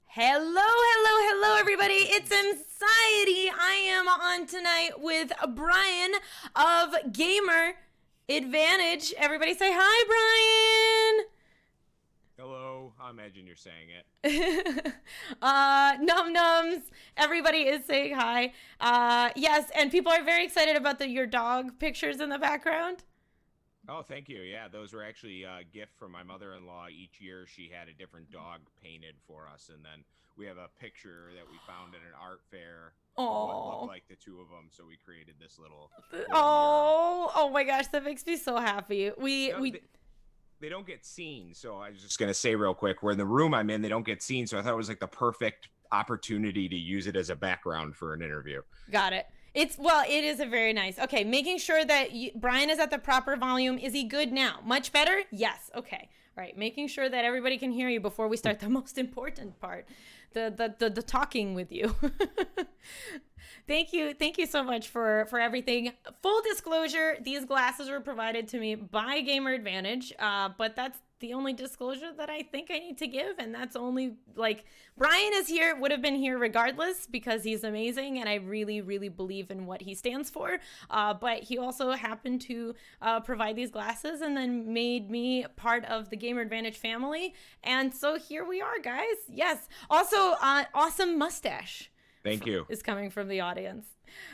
Hello, everybody. It's Mxiety. I am on tonight with Bryan of GamerAdvantage. Everybody say hi, Hello, I imagine you're saying it. Bryan. Num nums. Everybody is saying hi. Yes, and people are very excited about your dog pictures in the background. Oh, thank you. Yeah, those were actually a gift from my mother-in-law. Each year she had a different dog painted for us, and then we have a picture that we found at an art fair of what looked Oh, like the two of them. So we created this little mural. oh my gosh, that makes me so happy. We No, we they don't get seen. So I was just gonna say real quick, we're in the room I'm in. They don't get seen, so I thought it was like the perfect opportunity to use it as a background for an interview. Got it. It is a very nice. Okay, making sure that Bryan is at the proper volume. Is he good now? Much better? Yes. Okay. All right. Making sure that everybody can hear you before we start the most important part, the talking with you. Thank you so much for everything. Full disclosure: these glasses were provided to me by GamerAdvantage, but that's the only disclosure that I think I need to give, and that's only like Bryan is here, would have been here regardless because he's amazing, and I really, really believe in what he stands for. But he also happened to provide these glasses, and then made me part of the GamerAdvantage family, and so here we are, guys. Yes. Also, awesome mustache Thank you. is coming from the audience.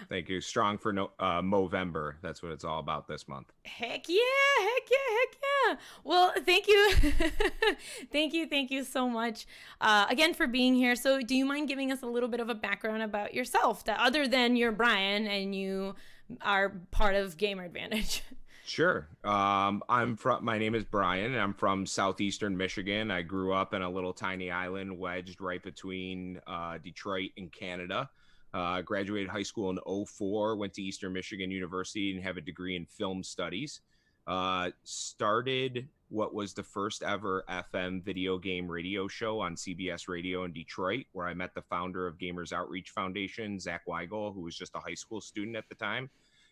Thank you. Strong for no Movember. That's what it's all about this month. Heck yeah, heck yeah, heck yeah. Well, thank you. Thank you so much again for being here. So, do you mind giving us a little bit of a background about yourself, that other than you're Bryan and you are part of GamerAdvantage? Sure. My name is Bryan and I'm from southeastern Michigan. I grew up in a little tiny island wedged right between Detroit and Canada. Graduated high school in '04, went to Eastern Michigan University and have a degree in film studies. Started what was the first ever FM video game radio show on CBS Radio in Detroit, where I met the founder of Gamers Outreach Foundation, Zach Weigel, who was just a high school student at the time.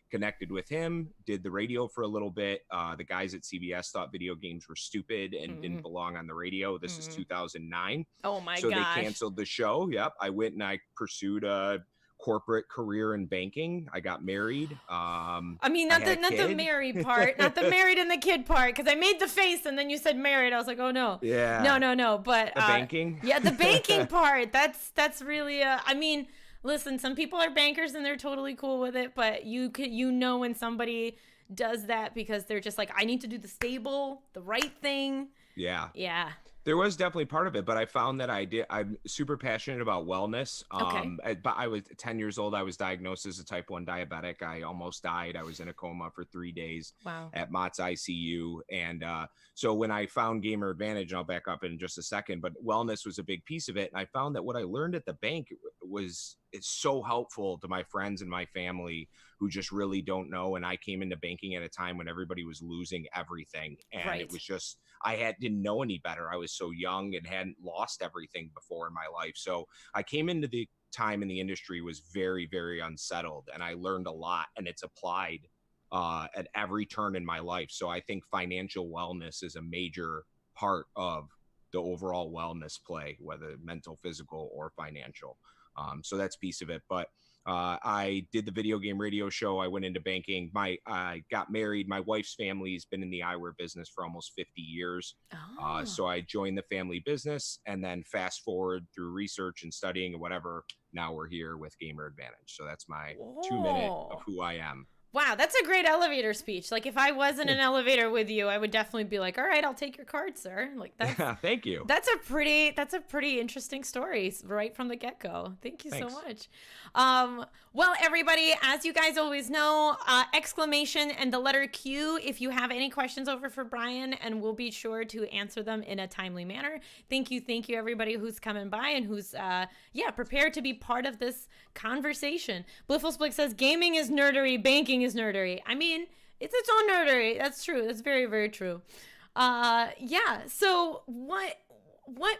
Connected with him, did the radio for a little bit. The guys at CBS thought video games were stupid and didn't belong on the radio. This is 2009. Oh my So they gosh. canceled the show. Yep. I went and I pursued a corporate career in banking. I got married. I mean, I not had the a not the kid. married part, not the married and the kid part, because I made the face and then you said married. I was like, oh no, no, Yeah. no, no. But The banking. yeah, the banking part. That's really. I mean, listen, some people are bankers and they're totally cool with it, but you know when somebody does that because they're just like, I need to do the stable, the right thing. Yeah. Yeah. There was definitely part of it, but I found that I'm super passionate about wellness. Okay. But I was 10 years old. I was diagnosed as a type 1 diabetic. I almost died. I was in a coma for 3 days Wow. at Mott's ICU. And so when I found GamerAdvantage, and I'll back up in just a second, but wellness was a big piece of it. And I found that what I learned at the bank it's so helpful to my friends and my family who just really don't know. And I came into banking at a time when everybody was losing everything. And it Right. was just, didn't know any better. I was so young and hadn't lost everything before in my life. So I came into the time in the industry was very, very unsettled. And I learned a lot and it's applied at every turn in my life. So I think financial wellness is a major part of the overall wellness play, whether mental, physical, or financial. So that's a piece of it. But I did the video game radio show. I went into banking. I got married. My wife's family's been in the eyewear business for almost 50 years. Oh. So I joined the family business, and then fast forward through research and studying and whatever. Now we're here with GamerAdvantage. So that's my 2 minute of Oh. who I am. Wow, that's a great elevator speech. Like if I was in an elevator with you, I would definitely be like, "All right, I'll take your card, sir." Like Yeah, thank you. that's a pretty interesting story right from the get-go. Thank you so Thanks. much. Well, everybody, as you guys always know, exclamation and the letter Q if you have any questions over for Bryan, and we'll be sure to answer them in a timely manner. Thank you, everybody who's coming by and who's prepared to be part of this conversation. Bliffle Splick says gaming is nerdery, banking is nerdery. I mean, it's its own nerdery. That's true. That's very, very true. Yeah. So what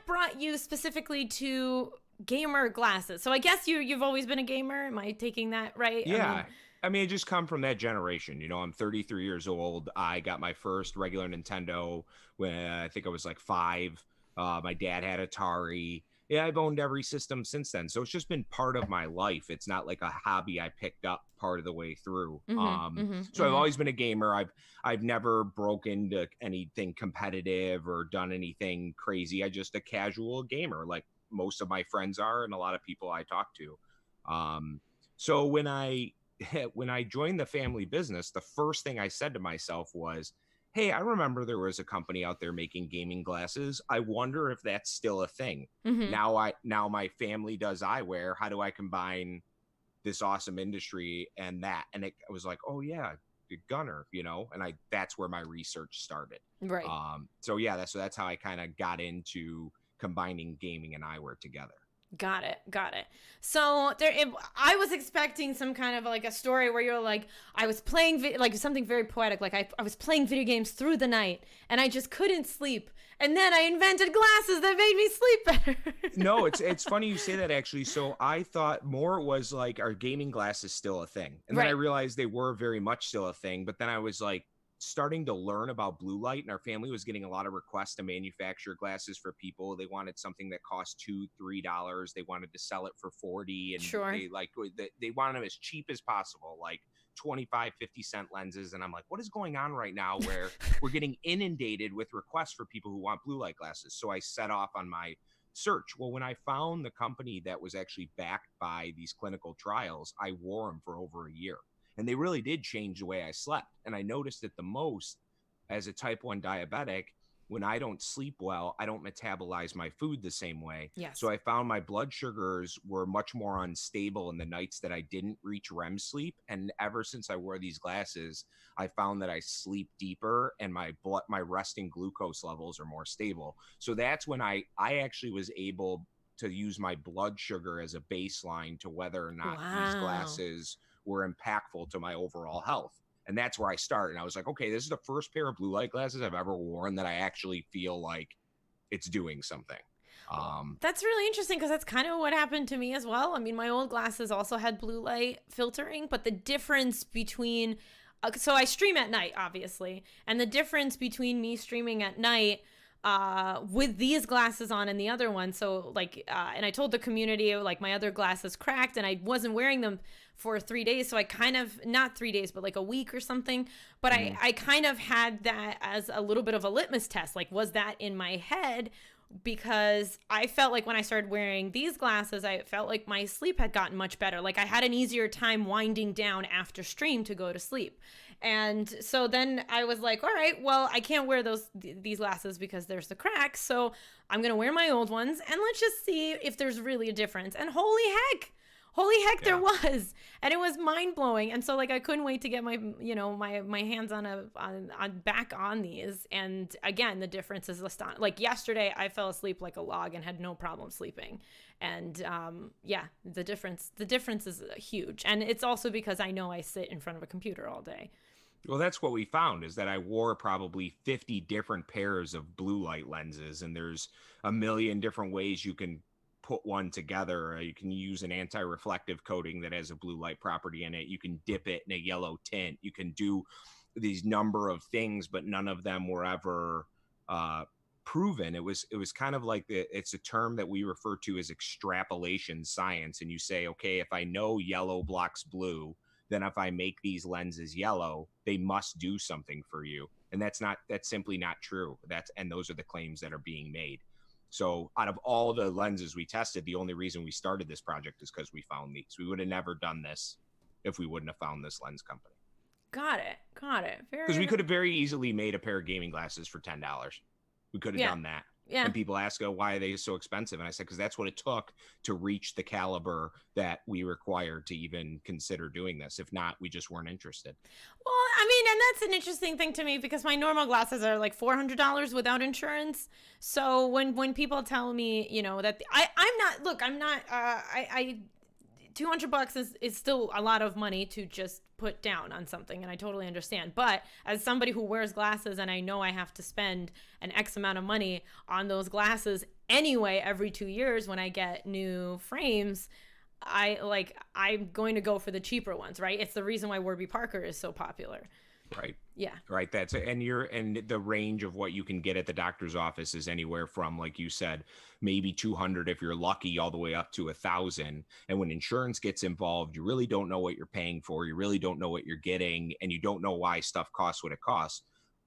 brought you specifically to gamer glasses? So I guess you've always been a gamer. Am I taking that right? Yeah. I mean, I just come from that generation. I'm 33 years old. I got my first regular Nintendo when I think I was like 5. My dad had Atari. Yeah, I've owned every system since then. So it's just been part of my life. It's not like a hobby I picked up part of the way through. So I've always been a gamer. I've never broken into anything competitive or done anything crazy. I just a casual gamer, like most of my friends are, and a lot of people I talk to. So when I when I joined the family business, the first thing I said to myself was, hey, I remember there was a company out there making gaming glasses. I wonder if that's still a thing. Now my family does eyewear. How do I combine this awesome industry and that? And it was like, oh yeah, Gunner, and that's where my research started. Right. So yeah, that's how I kind of got into combining gaming and eyewear together. Got it. So I was expecting some kind of like a story where you're like, I was playing like something very poetic. Like I was playing video games through the night and I just couldn't sleep. And then I invented glasses that made me sleep better. No, it's funny you say that actually. So I thought more it was like, are gaming glasses still a thing? And then I realized they were very much still a thing. But then I was like, starting to learn about blue light, and our family was getting a lot of requests to manufacture glasses for people. They wanted something that cost $2-3. They wanted to sell it for 40, and they wanted them as cheap as possible, like 25-50 cent lenses. And I'm like, what is going on right now where we're getting inundated with requests for people who want blue light glasses? So I set off on my search. Well, when I found the company that was actually backed by these clinical trials, I wore them for over a year. And they really did change the way I slept. And I noticed it the most as a type 1 diabetic. When I don't sleep well, I don't metabolize my food the same way. Yes. So I found my blood sugars were much more unstable in the nights that I didn't reach REM sleep. And ever since I wore these glasses, I found that I sleep deeper and my resting glucose levels are more stable. So that's when I actually was able to use my blood sugar as a baseline to whether or not these glasses were impactful to my overall health. And that's where I started. I was like, okay, this is the first pair of blue light glasses I've ever worn that I actually feel like it's doing something. That's really interesting because that's kind of what happened to me as well. I mean, my old glasses also had blue light filtering, but the difference between so I stream at night, obviously, and the difference between me streaming at night with these glasses on and the other one, so like and I told the community like my other glasses cracked and I wasn't wearing them for 3 days, so I kind of, not 3 days but like a week or something, but I kind of had that as a little bit of a litmus test, like was that in my head, because I felt like when I started wearing these glasses, I felt like my sleep had gotten much better. Like I had an easier time winding down after stream to go to sleep. And so then I was like, all right, well, I can't wear these glasses because there's the cracks. So I'm going to wear my old ones and let's just see if there's really a difference. And holy heck, there was. And it was mind blowing. And so like I couldn't wait to get my hands on back on these. And again, the difference is astonishing. Like yesterday I fell asleep like a log and had no problem sleeping. And the difference is huge. And it's also because I know I sit in front of a computer all day. Well, that's what we found, is that I wore probably 50 different pairs of blue light lenses, and there's a million different ways you can put one together. You can use an anti-reflective coating that has a blue light property in it. You can dip it in a yellow tint. You can do these number of things, but none of them were ever proven. It was kind of like it's a term that we refer to as extrapolation science. And you say, okay, if I know yellow blocks blue, then if I make these lenses yellow, they must do something for you. And that's simply not true. And those are the claims that are being made. So out of all the lenses we tested, the only reason we started this project is because we found these. We would have never done this if we wouldn't have found this lens company. Got it. Because we could have very easily made a pair of gaming glasses for $10. We could have done that. Yeah. And people ask, why are they so expensive? And I said, because that's what it took to reach the caliber that we required to even consider doing this. If not, we just weren't interested. Well, I mean, and that's an interesting thing to me because my normal glasses are like $400 without insurance. So when people tell me, that I'm not, $200 is still a lot of money to just put down on something, and I totally understand. But as somebody who wears glasses and I know I have to spend an X amount of money on those glasses anyway every 2 years when I get new frames, I'm going to go for the cheaper ones, right? It's the reason why Warby Parker is so popular. Right. Yeah. Right. That's it. And the range of what you can get at the doctor's office is anywhere from, like you said, maybe 200 if you're lucky, all the way up to 1,000. And when insurance gets involved, you really don't know what you're paying for. You really don't know what you're getting, and you don't know why stuff costs what it costs.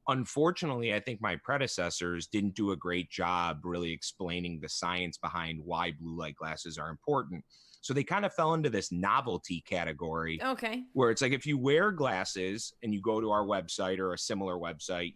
Unfortunately, I think my predecessors didn't do a great job really explaining the science behind why blue light glasses are important. So they kind of fell into this novelty category, Okay. where it's like, if you wear glasses and you go to our website or a similar website,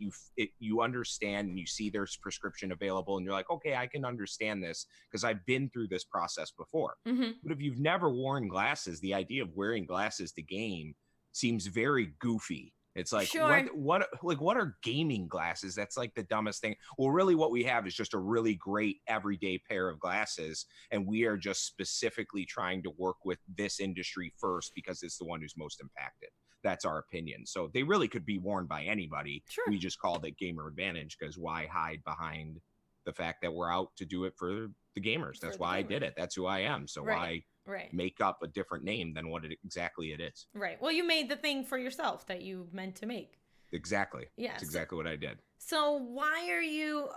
you understand and you see there's prescription available, and you're like, okay, I can understand this because I've been through this process before. Mm-hmm. But if you've never worn glasses, the idea of wearing glasses to game seems very goofy. It's like, Sure. what are gaming glasses? That's like the dumbest thing. Well, really what we have is just a really great everyday pair of glasses, and we are just specifically trying to work with this industry first because it's the one who's most impacted. That's our opinion. So they really could be worn by anybody. Sure. We just called it GamerAdvantage because why hide behind the fact that we're out to do it for the gamers? That's why I did it. That's who I am. So why make up a different name than what exactly it is? Right. Well, you made the thing for yourself that you meant to make. Exactly. Yeah. That's exactly what I did. So why are you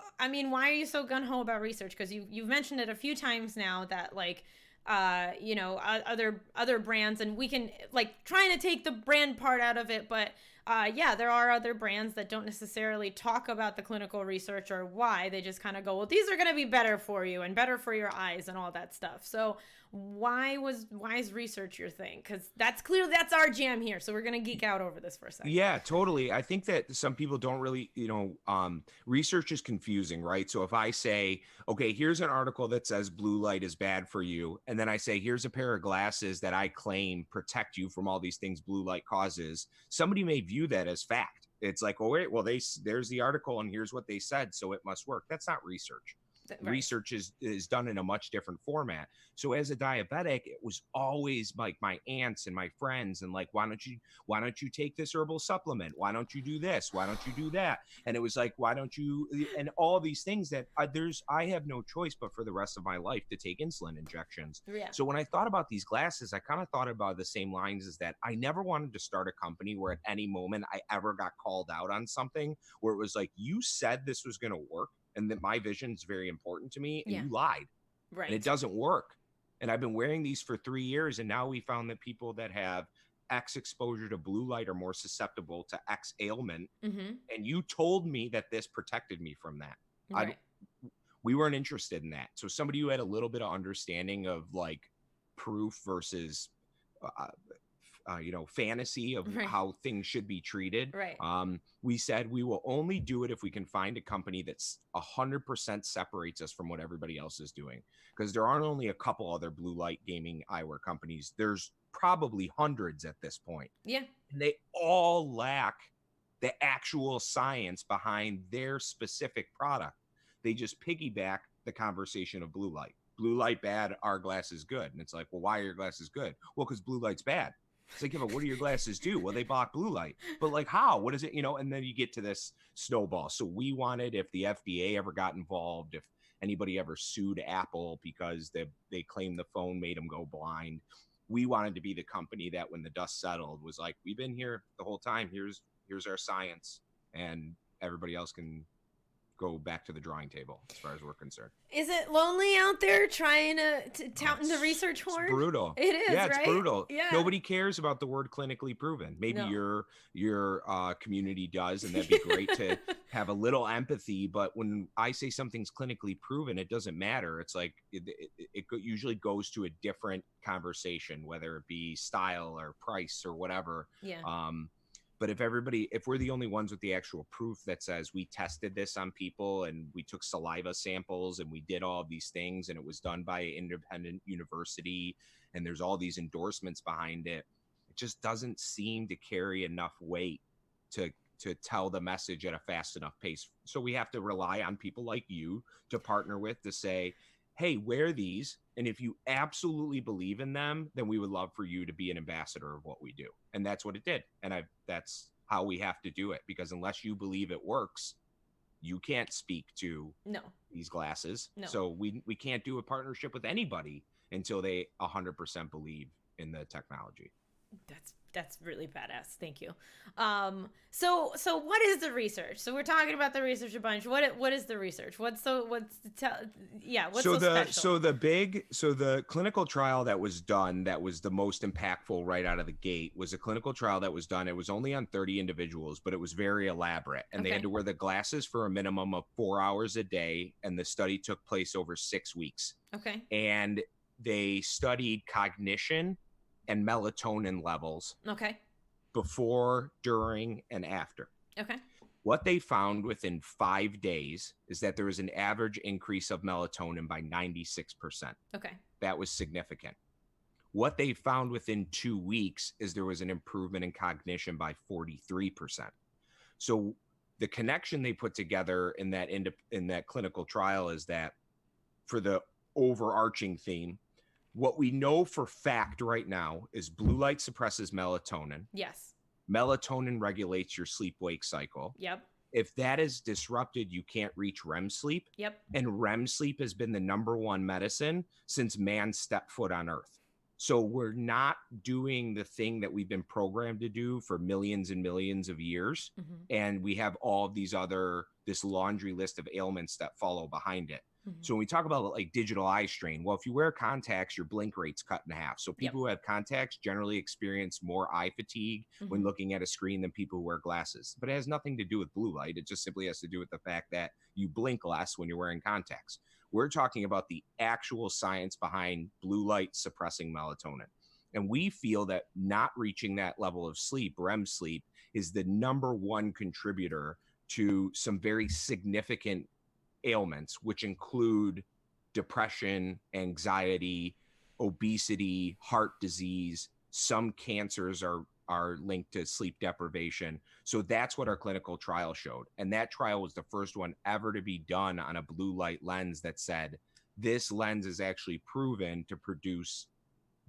so gung-ho about research? Because you've mentioned it a few times now that, like, other brands, and we can, like, trying to take the brand part out of it, but there are other brands that don't necessarily talk about the clinical research or why. They just kind of go, well, these are going to be better for you and better for your eyes and all that stuff. So why is research your thing? Because that's our jam here. So we're going to geek out over this for a second. Yeah, totally. I think that some people don't really, research is confusing, right? So if I say, okay, here's an article that says blue light is bad for you, and then I say, here's a pair of glasses that I claim protect you from all these things blue light causes, somebody may view that as fact. It's like, oh, wait, well, there's the article and here's what they said, so it must work. That's not research. Right. Research is done in a much different format. So as a diabetic, it was always like my aunts and my friends, and like, why don't you take this herbal supplement? Why don't you do this? Why don't you do that? And it was like, why don't you? And all these things that I have no choice but for the rest of my life to take insulin injections. Yeah. So when I thought about these glasses, I kind of thought about the same lines as that. I never wanted to start a company where at any moment I ever got called out on something where it was like, you said this was going to work, and that my vision is very important to me, and you lied. Right. And it doesn't work. And I've been wearing these for 3 years, and now we found that people that have X exposure to blue light are more susceptible to X ailment. Mm-hmm. And you told me that this protected me from that. Right. We weren't interested in that. So somebody who had a little bit of understanding of like proof versus fantasy of how things should be treated. Right. We said we will only do it if we can find a company that's 100% separates us from what everybody else is doing. Because there aren't only a couple other blue light gaming eyewear companies. There's probably hundreds at this point. Yeah. And they all lack the actual science behind their specific product. They just piggyback the conversation of blue light. Blue light bad, our glass is good. And it's like, well, why are your glasses good? Well, because blue light's bad. It's like, yeah, but what do your glasses do? Well, they block blue light. But like, how? What is it? And then you get to this snowball. So we wanted, if the FDA ever got involved, if anybody ever sued Apple because they claimed the phone made them go blind, we wanted to be the company that when the dust settled was like, we've been here the whole time. Here's our science, and everybody else can go back to the drawing table as far as we're concerned. Is it lonely out there trying to tout in the research horn? It's brutal. It is, yeah, it's right? brutal. Yeah. Nobody cares about the word clinically proven. Maybe your community does, and that'd be great to have a little empathy. But when I say something's clinically proven, it doesn't matter. It's like it usually goes to a different conversation, whether it be style or price or whatever. Yeah. But if we're the only ones with the actual proof that says we tested this on people and we took saliva samples and we did all of these things and it was done by an independent university and there's all these endorsements behind it, it just doesn't seem to carry enough weight to tell the message at a fast enough pace. So we have to rely on people like you to partner with to say, hey, wear these. And if you absolutely believe in them, then we would love for you to be an ambassador of what we do. And that's what it did. And that's how we have to do it, because unless you believe it works, you can't speak to these glasses. No. So we can't do a partnership with anybody until they 100% believe in the technology. That's really badass. Thank you. So what is the research? So we're talking about the research a bunch. What is the research? What's so special? So the clinical trial that was done, that was the most impactful right out of the gate, was a clinical trial that was done. It was only on 30 individuals, but it was very elaborate, and they had to wear the glasses for a minimum of 4 hours a day, and the study took place over 6 weeks. Okay. And they studied cognition and melatonin levels. Okay. Before, during, and after. Okay. What they found within 5 days is that there was an average increase of melatonin by 96%. Okay. That was significant. What they found within 2 weeks is there was an improvement in cognition by 43%. So the connection they put together in that clinical trial is that, for the overarching theme, what we know for fact right now is blue light suppresses melatonin. Yes. Melatonin regulates your sleep-wake cycle. Yep. If that is disrupted, you can't reach REM sleep. Yep. And REM sleep has been the number one medicine since man stepped foot on Earth. So we're not doing the thing that we've been programmed to do for millions and millions of years. Mm-hmm. And we have all of this laundry list of ailments that follow behind it. Mm-hmm. So when we talk about like digital eye strain, well, if you wear contacts, your blink rate's cut in half. So people who have contacts generally experience more eye fatigue when looking at a screen than people who wear glasses. But it has nothing to do with blue light. It just simply has to do with the fact that you blink less when you're wearing contacts. We're talking about the actual science behind blue light suppressing melatonin. And we feel that not reaching that level of sleep, REM sleep, is the number one contributor to some very significant ailments, which include depression, anxiety, obesity, heart disease. Some cancers are linked to sleep deprivation. So that's what our clinical trial showed. And that trial was the first one ever to be done on a blue light lens that said, this lens is actually proven to produce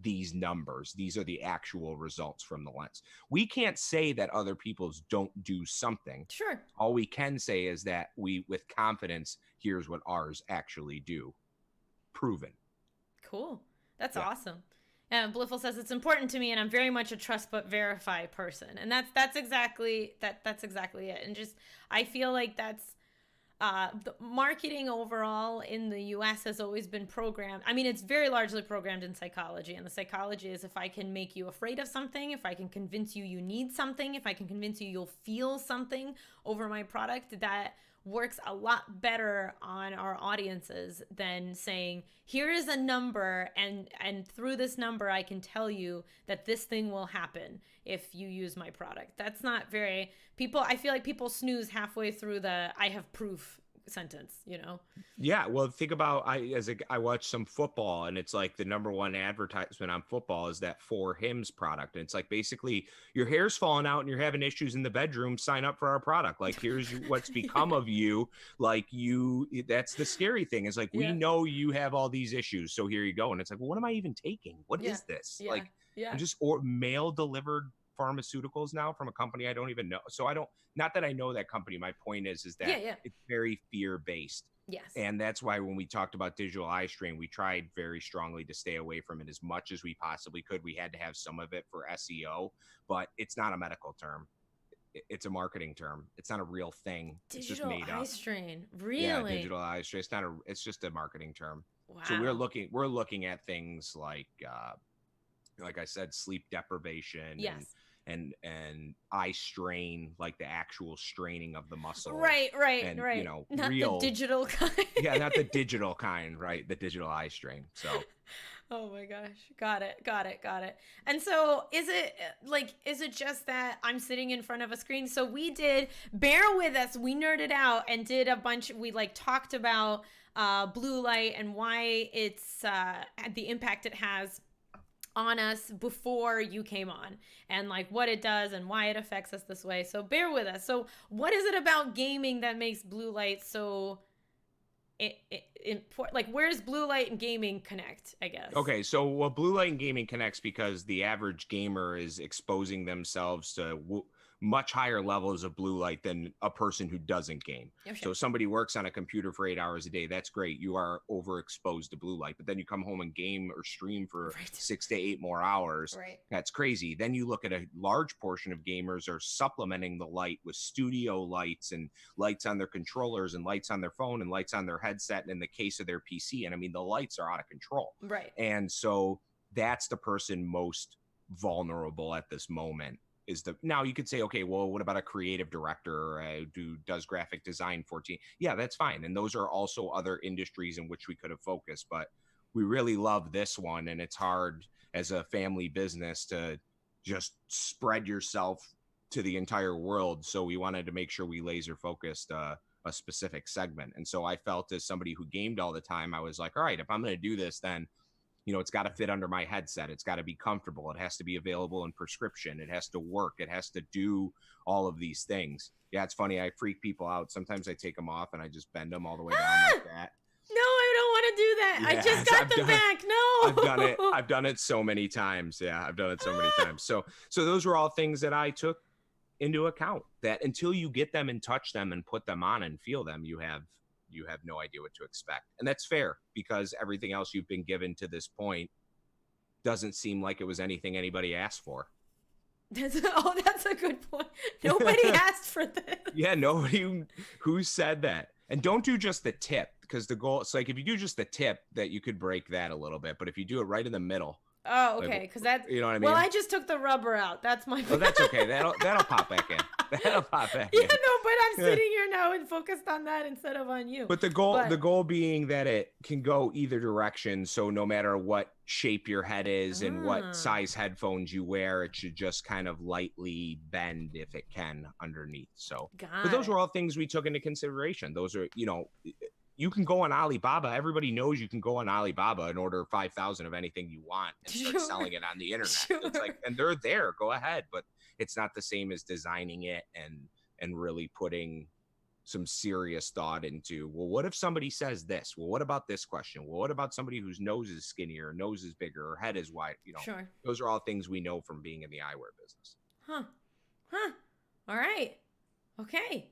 these numbers. These are the actual results from the lens. We can't say that other people's don't do something. Sure. All we can say is that we, with confidence, here's what ours actually do. Proven. Cool. That's awesome. And Bliffle says, it's important to me, and I'm very much a trust but verify person. And that's exactly it. And just, I feel like that's the marketing overall in the US has always been programmed. I mean, it's very largely programmed in psychology. And the psychology is, if I can make you afraid of something, if I can convince you need something, if I can convince you you'll feel something over my product, that works a lot better on our audiences than saying, here is a number, and through this number I can tell you that this thing will happen if you use my product. That's not very, I feel like people snooze halfway through the I have proof sentence, you know? Yeah, well, think about, I watch some football, and it's like the number one advertisement on football is that For Hims product. And it's like, basically, your hair's falling out and you're having issues in the bedroom, sign up for our product. Like, here's what's become of you. Like, that's the scary thing, is like, we know you have all these issues, so here you go. And it's like, well, what am I even taking? What is this? Like, I'm just mail delivered pharmaceuticals now from a company I don't even know. So not that I know that company. My point is that it's very fear-based. Yes. And that's why when we talked about digital eye strain, we tried very strongly to stay away from it as much as we possibly could. We had to have some of it for SEO, but it's not a medical term. It's a marketing term. It's not a real thing. Digital it's just made eye up. strain. Really? Yeah, digital eye strain. It's just a marketing term. Wow. So we're looking at things like I said, sleep deprivation. Yes. And eye strain, like the actual straining of the muscle. Right. And, right. Not real, the digital kind. Yeah, not the digital kind, right? The digital eye strain. So. Oh my gosh. Got it. And so is it just that I'm sitting in front of a screen? So bear with us. We nerded out and did we talked about blue light and why it's the impact it has on us before you came on, and like what it does and why it affects us this way. So bear with us. So what is it about gaming that makes blue light so important? Like, where's blue light and gaming connect, I guess? Okay, so blue light and gaming connects because the average gamer is exposing themselves to much higher levels of blue light than a person who doesn't game. Oh, So sure. if somebody works on a computer for 8 hours a day, that's great. You are overexposed to blue light. But then you come home and game or stream for Right. 6 to 8 more hours. Right. That's crazy. Then you look at a large portion of gamers are supplementing the light with studio lights and lights on their controllers and lights on their phone and lights on their headset and in the case of their PC. And I mean, the lights are out of control. Right. And so that's the person most vulnerable at this moment. Now you could say, okay, well, what about a creative director who does graphic design 14? Yeah, that's fine. And those are also other industries in which we could have focused, but we really love this one. And it's hard as a family business to just spread yourself to the entire world. So we wanted to make sure we laser focused a specific segment. And so I felt, as somebody who gamed all the time, I was like, all right, if I'm going to do this, then it's got to fit under my headset. It's got to be comfortable. It has to be available in prescription. It has to work. It has to do all of these things. Yeah, it's funny. I freak people out. Sometimes I take them off and I just bend them all the way down like that. No, I don't want to do that. Yes, I just got them back. No. I've done it. I've done it so many times. Yeah, I've done it so many times. So those were all things that I took into account, that until you get them and touch them and put them on and feel them, you have no idea what to expect. And that's fair, because everything else you've been given to this point doesn't seem like it was anything anybody asked for. That's a good point. Nobody asked for this. Yeah, nobody who said that. And don't do just the tip, because the goal, it's like if you do just the tip, that you could break that a little bit. But if you do it right in the middle. Oh, okay. Because that's, you know what I mean? Well, I just took the rubber out. That's my. Oh, that's okay. That'll pop back in. That'll pop back in. Yeah, no, but I'm sitting here now and focused on that instead of on you. But the goal being that it can go either direction. So no matter what shape your head is and what size headphones you wear, it should just kind of lightly bend if it can underneath. So, but those were all things we took into consideration. Those are, you can go on Alibaba. Everybody knows you can go on Alibaba and order 5,000 of anything you want and start selling it on the internet. Sure. It's like, and they're there, go ahead. But it's not the same as designing it and really putting some serious thought into, well, what if somebody says this? Well, what about this question? Well, what about somebody whose nose is skinnier, nose is bigger, or head is wide? Sure. Those are all things we know from being in the eyewear business. Huh. All right. Okay.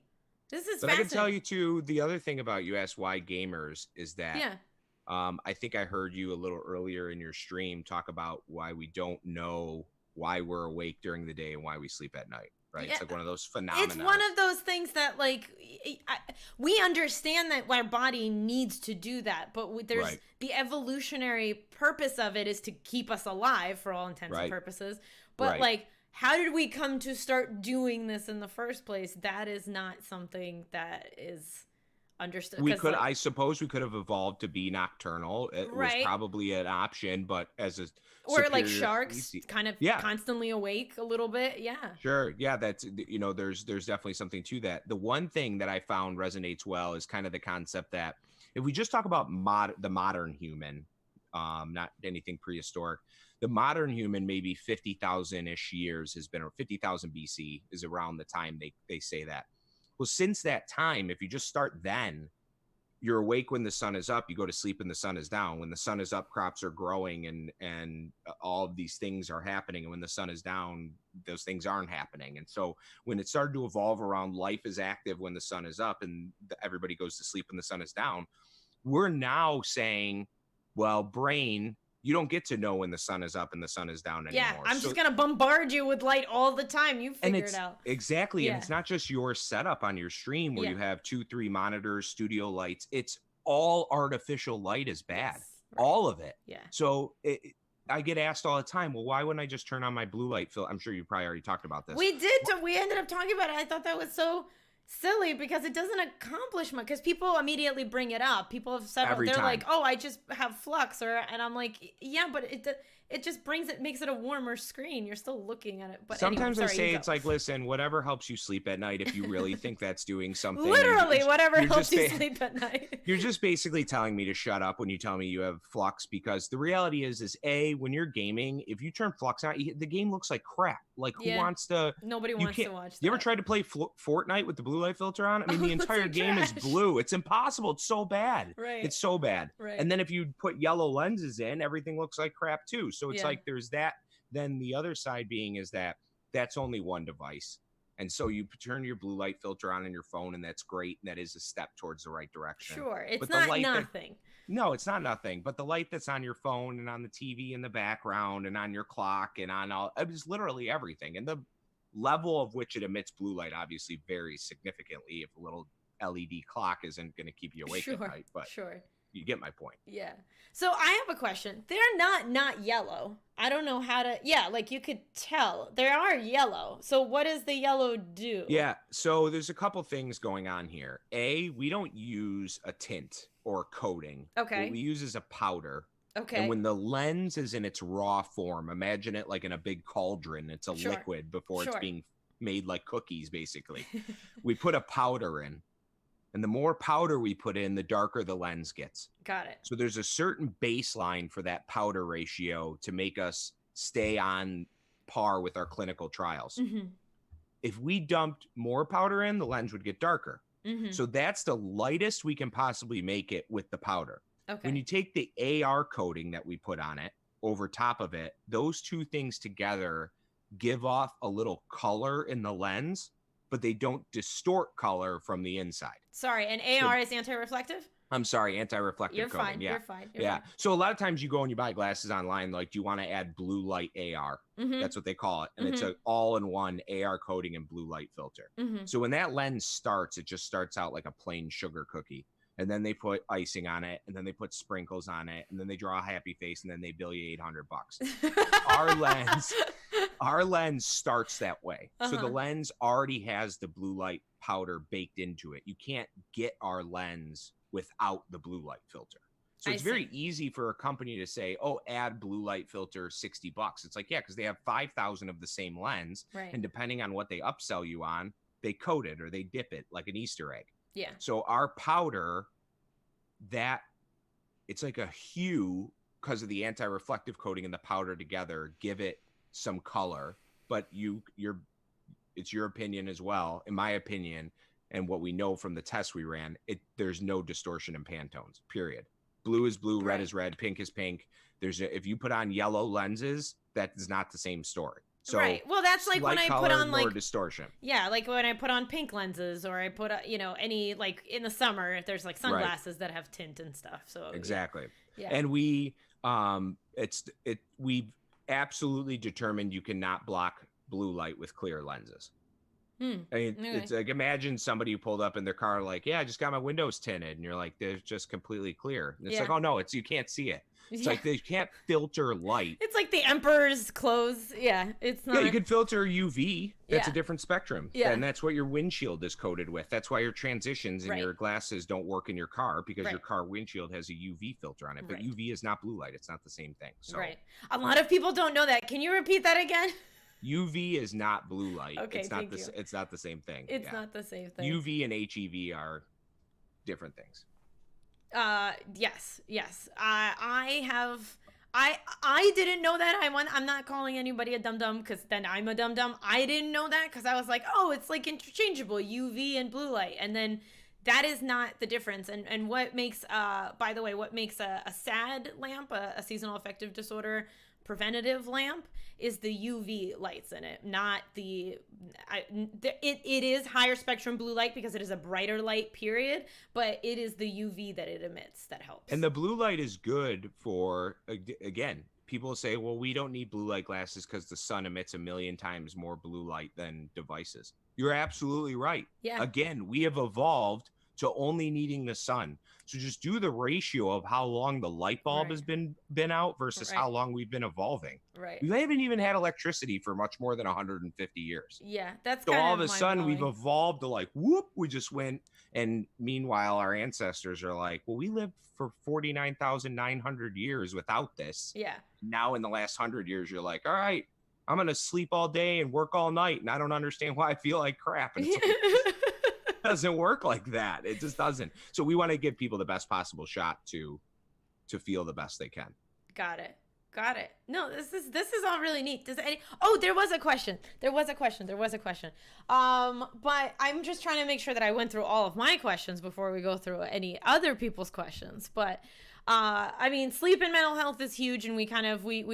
This is But I can tell you too, the other thing about you asked why gamers is that I think I heard you a little earlier in your stream talk about why we don't know why we're awake during the day and why we sleep at night. Right. Yeah. It's like one of those phenomena. It's one of those things that, like, we understand that our body needs to do that, but there's the evolutionary purpose of it is to keep us alive for all intents and purposes. But like, how did we come to start doing this in the first place? That is not something that is understood. I suppose we could have evolved to be nocturnal. It was probably an option, but as a like sharks, kind of constantly awake a little bit. Yeah. Sure. Yeah. That's, there's definitely something to that. The one thing that I found resonates well is kind of the concept that if we just talk about the modern human, not anything prehistoric, the modern human, maybe 50,000-ish years has been, or 50,000 BC is around the time they say that. Well, since that time, if you just start then, you're awake when the sun is up, you go to sleep when the sun is down. When the sun is up, crops are growing and all of these things are happening. And when the sun is down, those things aren't happening. And so when it started to evolve around life is active when the sun is up and everybody goes to sleep when the sun is down, we're now saying, well, brain, you don't get to know when the sun is up and the sun is down anymore. Yeah, I'm just going to bombard you with light all the time. You figure it out. Exactly. Yeah. And it's not just your setup on your stream where you have 2-3 monitors, studio lights. It's all artificial light is bad. Yes, all of it. Yeah. So I get asked all the time, well, why wouldn't I just turn on my blue light filter? I'm sure you probably already talked about this. We did. We ended up talking about it. I thought that was so silly because it doesn't accomplish much, because people immediately bring it up. People have several, they're like, oh, I just have flux, and I'm like, yeah, but it just makes it a warmer screen. You're still looking at it. But sometimes anyway, I say it's like, listen, whatever helps you sleep at night, if you really think that's doing something. Literally, whatever helps you sleep at night. You're just basically telling me to shut up when you tell me you have flux, because the reality is when you're gaming, if you turn flux on, the game looks like crap. Like, who wants to? Nobody wants to watch that. You ever tried to play Fortnite with the blue light filter on? I mean, the entire game is blue. It's impossible. It's so bad. Right. It's so bad. Right. And then if you put yellow lenses in, everything looks like crap too. So it's like there's that. Then the other side being is that's only one device. And so you turn your blue light filter on in your phone, and that's great. And that is a step towards the right direction. Sure. It's But the not light nothing. no, it's not nothing. But the light that's on your phone and on the TV in the background and on your clock and on all, it's literally everything. And the level of which it emits blue light obviously varies significantly. If a little LED clock isn't going to keep you awake at night, but sure. You get my point. Yeah. So I have a question. They're not yellow. I don't know how to. Yeah, like you could tell they are yellow. So what does the yellow do? Yeah. So there's a couple things going on here. We don't use a tint or coating. Okay. What we use is a powder. Okay. And when the lens is in its raw form, imagine it like in a big cauldron. It's a liquid before it's being made like cookies, basically. We put a powder in. And the more powder we put in, the darker the lens gets. Got it. So there's a certain baseline for that powder ratio to make us stay on par with our clinical trials. Mm-hmm. If we dumped more powder in, the lens would get darker. Mm-hmm. So that's the lightest we can possibly make it with the powder. Okay. When you take the AR coating that we put on it over top of it, those two things together give off a little color in the lens, but they don't distort color from the inside. Sorry, and AR is anti-reflective? I'm sorry, anti-reflective You're coating. fine. Yeah. You're fine. Yeah. So a lot of times you go and you buy glasses online, like, do you want to add blue light AR? Mm-hmm. That's what they call it. And it's an all-in-one AR coating and blue light filter. Mm-hmm. So when that lens starts, it just starts out like a plain sugar cookie. And then they put icing on it, and then they put sprinkles on it, and then they draw a happy face, and then they bill you $800. Our lens starts that way. So the lens already has the blue light powder baked into it. You can't get our lens without the blue light filter. So it's very easy for a company to say, oh, add blue light filter, $60. It's like, yeah, because they have 5,000 of the same lens. Right. And depending on what they upsell you on, they coat it or they dip it like an Easter egg. Yeah. So our powder, it's like a hue because of the anti-reflective coating and the powder together give it some color, but it's your opinion as well. In my opinion, and what we know from the tests we ran, there's no distortion in Pantones, period. Blue is blue, red is red, pink is pink. If you put on yellow lenses, that is not the same story. So right. Well, that's like when I put on like distortion. Yeah, like when I put on pink lenses, or I put any like in the summer if there's like sunglasses that have tint and stuff. So exactly. Yeah. And we we've absolutely determined you cannot block blue light with clear lenses. I mean, it's like, imagine somebody who pulled up in their car like, yeah, I just got my windows tinted, and you're like, they're just completely clear. And it's like, oh no, you can't see it. It's like they can't filter light. It's like the emperor's clothes. Yeah, it's not. Yeah, you could filter UV. That's a different spectrum. Yeah. And that's what your windshield is coated with. That's why your transitions and your glasses don't work in your car, because your car windshield has a UV filter on it. But UV is not blue light. It's not the same thing. So. Right. A lot of people don't know that. Can you repeat that again? UV is not blue light. Okay, it's not it's not the same thing. It's not the same thing. UV and HEV are different things. Yes. I didn't know that. I'm not calling anybody a dum-dum, because then I'm a dum-dum. I didn't know that because I was like, oh, it's like interchangeable, UV and blue light. And then that is not the difference. And what makes, by the way, what makes a SAD lamp, a seasonal affective disorder preventative lamp, is the UV lights in it, not it is higher spectrum blue light because it is a brighter light, period, but it is the UV that it emits that helps. And the blue light is good for, again, people say, well, we don't need blue light glasses because the sun emits 1,000,000 times more blue light than devices. You're absolutely right. Yeah. Again, we have evolved to only needing the sun. So just do the ratio of how long the light bulb has been out versus how long we've been evolving. Right. We haven't even had electricity for much more than 150 years. Yeah, that's so kind all of of a sudden we've evolved to like, whoop, we just went. And meanwhile, our ancestors are like, well, we lived for 49,900 years without this. Yeah. Now in the last 100 years, you're like, all right, I'm going to sleep all day and work all night. And I don't understand why I feel like crap. And it's like, it doesn't work like that. It just doesn't. So we want to give people the best possible shot to feel the best they can. Got it. No, this is all really neat. There was a question. But I'm just trying to make sure that I went through all of my questions before we go through any other people's questions. But I mean, sleep and mental health is huge, and we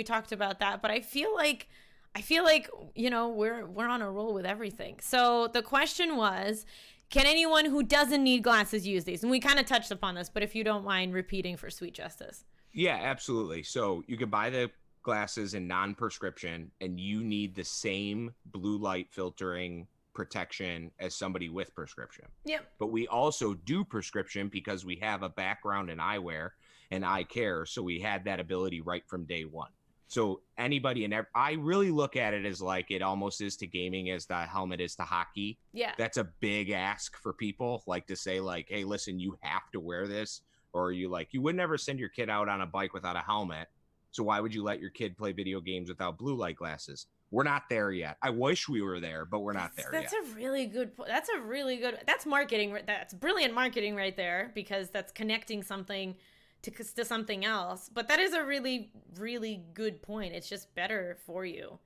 talked about that. But I feel like I feel like, we're on a roll with everything. So the question was, can anyone who doesn't need glasses use these? And we kind of touched upon this, but if you don't mind repeating for sweet justice. Yeah, absolutely. So you could buy the glasses in non-prescription, and you need the same blue light filtering protection as somebody with prescription. Yep. But we also do prescription because we have a background in eyewear and eye care. So we had that ability right from day one. So anybody I really look at it as like it almost is to gaming as the helmet is to hockey. Yeah. That's a big ask for people, like to say like, hey, listen, you have to wear this, or you would never send your kid out on a bike without a helmet. So why would you let your kid play video games without blue light glasses? We're not there yet. I wish we were there, but we're not there yet. That's a really good point. That's marketing. That's brilliant marketing right there, because that's connecting something to something else. But that is a really, really good point. It's just better for you.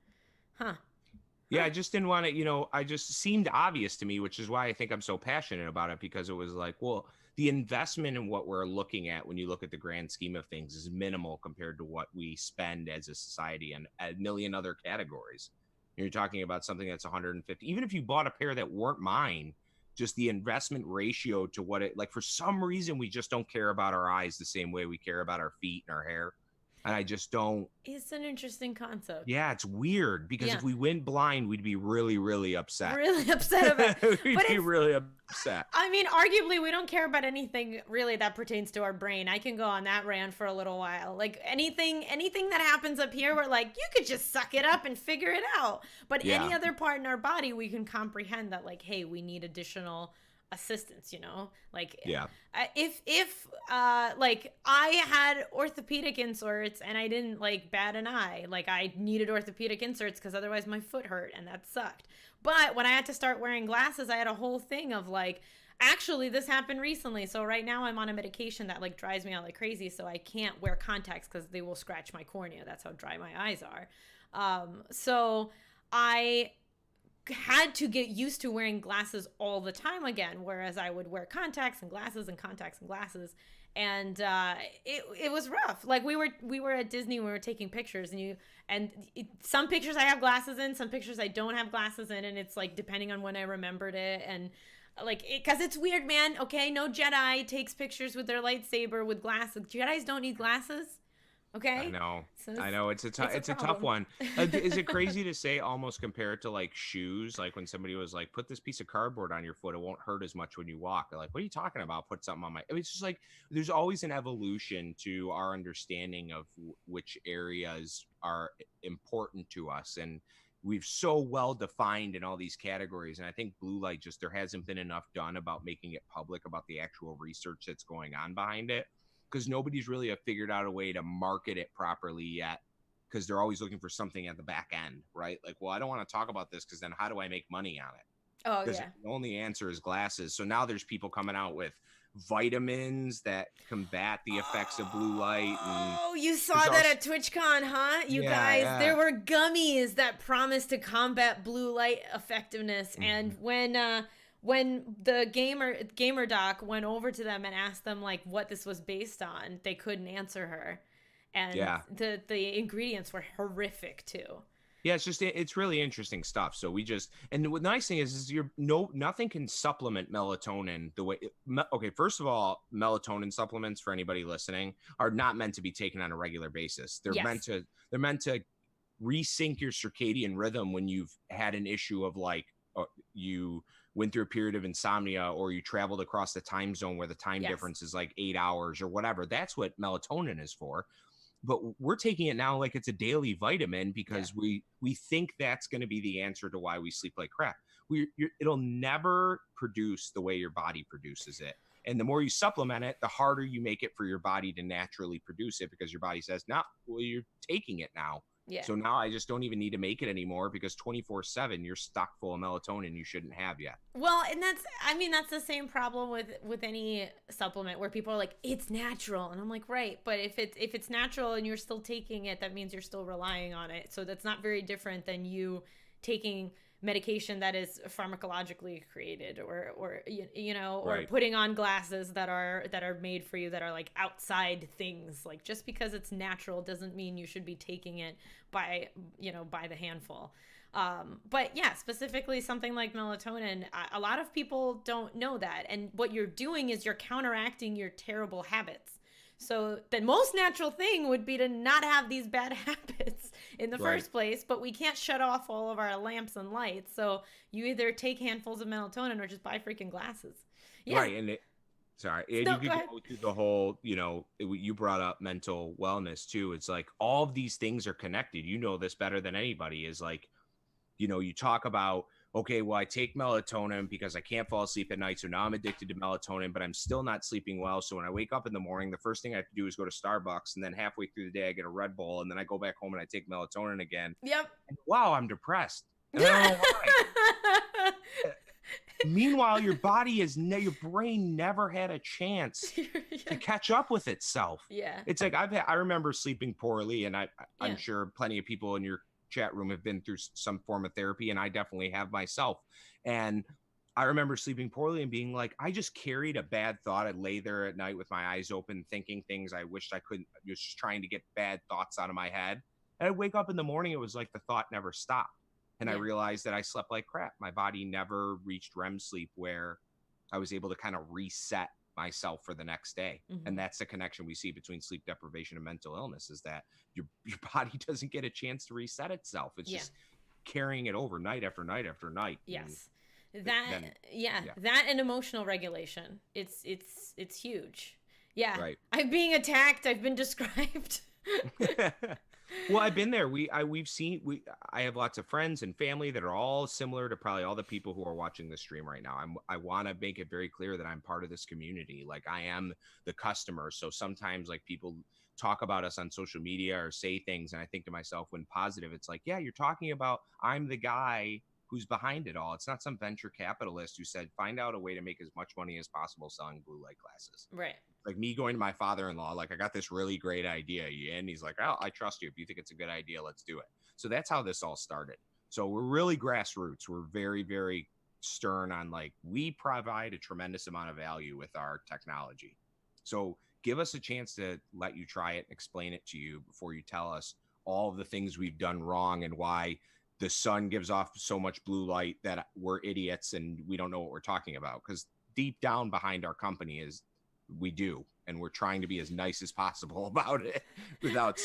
Huh. Yeah, I just didn't want to, I just seemed obvious to me, which is why I think I'm so passionate about it, because it was like, well, the investment in what we're looking at when you look at the grand scheme of things is minimal compared to what we spend as a society and a million other categories. You're talking about something that's 150. Even if you bought a pair that weren't mine, just the investment ratio to what it, like, for some reason, we just don't care about our eyes the same way we care about our feet and our hair. And I just don't. It's an interesting concept. Yeah, it's weird, because if we went blind, we'd be really, really upset. Really upset about it. We'd be really upset. I mean, arguably, we don't care about anything really that pertains to our brain. I can go on that rant for a little while. Like anything that happens up here, we're like, you could just suck it up and figure it out. But any other part in our body, we can comprehend that, like, hey, we need additional assistance, like if like I had orthopedic inserts and I didn't like bat an eye, like I needed orthopedic inserts because otherwise my foot hurt, and that sucked. But when I had to start wearing glasses, I had a whole thing of like, actually this happened recently, so right now I'm on a medication that like drives me out like crazy, so I can't wear contacts because they will scratch my cornea. That's how dry my eyes are. So I had to get used to wearing glasses all the time again, whereas I would wear contacts and glasses and contacts and glasses, and it was rough. Like we were at Disney, we were taking pictures, and some pictures I have glasses in, some pictures I don't have glasses in, and it's like depending on when I remembered it, and like because it's weird, man. Okay, no Jedi takes pictures with their lightsaber with glasses. Jedis don't need glasses. Okay. I know. So I know. It's a tough one. Is it crazy to say almost compare it to like shoes? Like when somebody was like, put this piece of cardboard on your foot, it won't hurt as much when you walk. They're like, what are you talking about? Put something on my. I mean, it's just like there's always an evolution to our understanding of which areas are important to us, and we've so well defined in all these categories. And I think blue light, just there hasn't been enough done about making it public about the actual research that's going on behind it, because nobody's really figured out a way to market it properly yet, because they're always looking for something at the back end, right? Like, well, I don't want to talk about this because then how do I make money on it? Oh, because yeah. the only answer is glasses. So now there's people coming out with vitamins that combat the effects of blue light. Oh, you saw that at TwitchCon, huh? You guys, there were gummies that promised to combat blue light effectiveness. Mm-hmm. And when the gamer doc went over to them and asked them like what this was based on, they couldn't answer her, and the ingredients were horrific too. Yeah, it's really interesting stuff. So and the nice thing is nothing can supplement melatonin the way. Okay, first of all, melatonin supplements, for anybody listening, are not meant to be taken on a regular basis. They're meant to resync your circadian rhythm when you've had an issue of like you went through a period of insomnia, or you traveled across the time zone where the time difference is like 8 hours or whatever. That's what melatonin is for. But we're taking it now like it's a daily vitamin because we think that's going to be the answer to why we sleep like crap. It'll never produce the way your body produces it. And the more you supplement it, the harder you make it for your body to naturally produce it, because your body says, no, well, you're taking it now. Yeah. So now I just don't even need to make it anymore, because 24/7 you're stocked full of melatonin you shouldn't have yet. Well, and that's the same problem with any supplement where people are like, it's natural, and I'm like, right, but if it's natural and you're still taking it, that means you're still relying on it. So that's not very different than you taking medication that is pharmacologically created, or you know, or Right. putting on glasses that are made for you, that are like outside things. Like, just because it's natural doesn't mean you should be taking it by, you know, by the handful. But yeah, specifically something like melatonin, a lot of people don't know that. And what you're doing is you're counteracting your terrible habits. So the most natural thing would be to not have these bad habits in the Right. first place, but we can't shut off all of our lamps and lights. So you either take handfuls of melatonin or just buy freaking glasses. Yeah. Right. And sorry, and No, you could go ahead. go through the whole, you know, you brought up mental wellness too. It's like all of these things are connected. You know this better than anybody. Is like, you know, you talk about, okay, well, I take melatonin because I can't fall asleep at night. So now I'm addicted to melatonin, but I'm still not sleeping well. So when I wake up in the morning, the first thing I have to do is go to Starbucks. And then halfway through the day, I get a Red Bull. And then I go back home and I take melatonin again. Yep. And wow, I'm depressed. And I don't know why. Meanwhile, your body is your brain never had a chance to catch up with itself. Yeah. It's like I remember sleeping poorly, and I'm sure plenty of people in your chat room have been through some form of therapy, and I definitely have myself. And I remember sleeping poorly and being like, I just carried a bad thought. I'd lay there at night with my eyes open, thinking things I wished I couldn't, just trying to get bad thoughts out of my head. And I'd wake up in the morning, it was like the thought never stopped. And I realized that I slept like crap. My body never reached REM sleep where I was able to kind of reset myself for the next day. Mm-hmm. And that's the connection we see between sleep deprivation and mental illness, is that your body doesn't get a chance to reset itself. It's just carrying it over night after night after night. Yes. That and emotional regulation. It's huge. Yeah. Right. I'm being attacked. I've been described. Well, I've been there. I have lots of friends and family that are all similar to probably all the people who are watching this stream right now. I want to make it very clear that I'm part of this community. Like, I am the customer. So sometimes, like, people talk about us on social media or say things, and I think to myself, when positive, it's like, yeah, you're talking about, I'm the guy who's behind it all. It's not some venture capitalist who said, find out a way to make as much money as possible selling blue light glasses. Right. Like me going to my father-in-law, like, I got this really great idea. And he's like, oh, I trust you. If you think it's a good idea, let's do it. So that's how this all started. So we're really grassroots. We're very, very stern on, like, we provide a tremendous amount of value with our technology. So give us a chance to let you try it and explain it to you before you tell us all of the things we've done wrong and why the sun gives off so much blue light that we're idiots and we don't know what we're talking about. Because deep down behind our company is, we do, and we're trying to be as nice as possible about it without